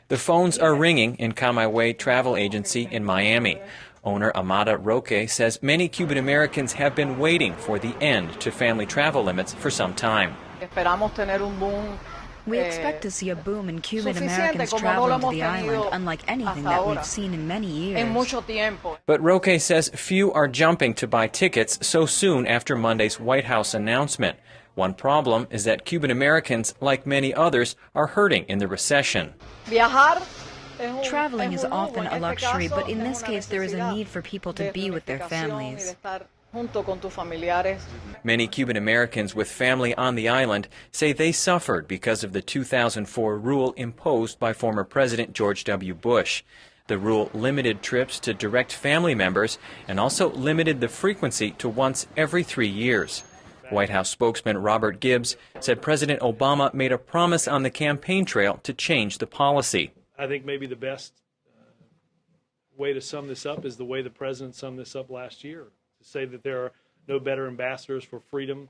The phones are ringing in Come My Way travel agency in Miami. Owner Amada Roque says many Cuban Americans have been waiting for the end to family travel limits for some time. We expect to see a boom in Cuban Americans traveling to the island, unlike anything that we've seen in many years. But Roque says few are jumping to buy tickets so soon after Monday's White House announcement. One problem is that Cuban Americans, like many others, are hurting in the recession. Traveling is often a luxury, but in this case there is a need for people to be with their families. Many Cuban Americans with family on the island say they suffered because of the 2004 rule imposed by former President George W. Bush. The rule limited trips to direct family members and also limited the frequency to once every 3 years. White House spokesman Robert Gibbs said President Obama made a promise on the campaign trail to change the policy. I think maybe the best way to sum this up is the way the president summed this up last year, to say that there are no better ambassadors for freedom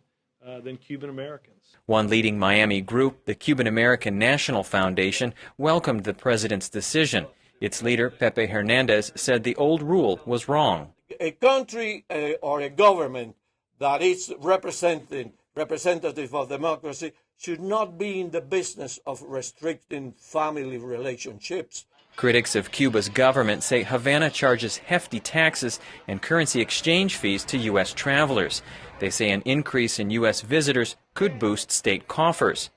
than Cuban Americans. One leading Miami group, the Cuban American National Foundation, welcomed the president's decision. Its leader, Pepe Hernandez, said the old rule was wrong. A country or a government that is representative of democracy should not be in the business of restricting family relationships. Critics of Cuba's government say Havana charges hefty taxes and currency exchange fees to U.S. travelers. They say an increase in U.S. visitors could boost state coffers.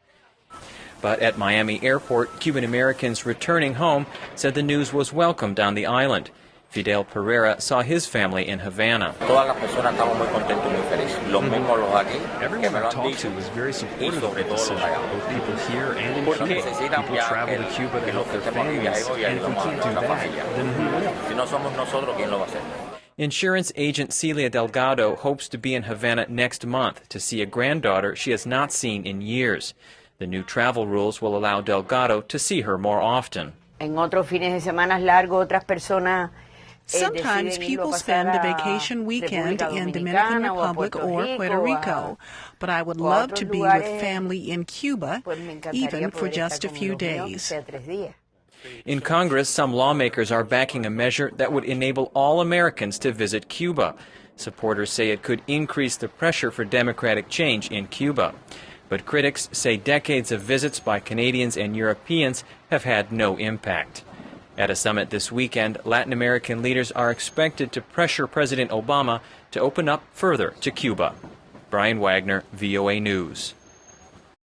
But at Miami Airport, Cuban Americans returning home said the news was welcomed on the island. Fidel Pereira saw his family in Havana. Everyone I talked to was very supportive of the decision, both people here and in Cuba. People travel to Cuba to help their families, and if we can't do that, then who will? Insurance agent Celia Delgado hopes to be in Havana next month to see a granddaughter she has not seen in years. The new travel rules will allow Delgado to see her more often. Sometimes people spend a vacation weekend in Dominican Republic or Puerto Rico, but I would love to be with family in Cuba, even for just a few days. In Congress, some lawmakers are backing a measure that would enable all Americans to visit Cuba. Supporters say it could increase the pressure for democratic change in Cuba. But critics say decades of visits by Canadians and Europeans have had no impact. At a summit this weekend, Latin American leaders are expected to pressure President Obama to open up further to Cuba. Brian Wagner, VOA News.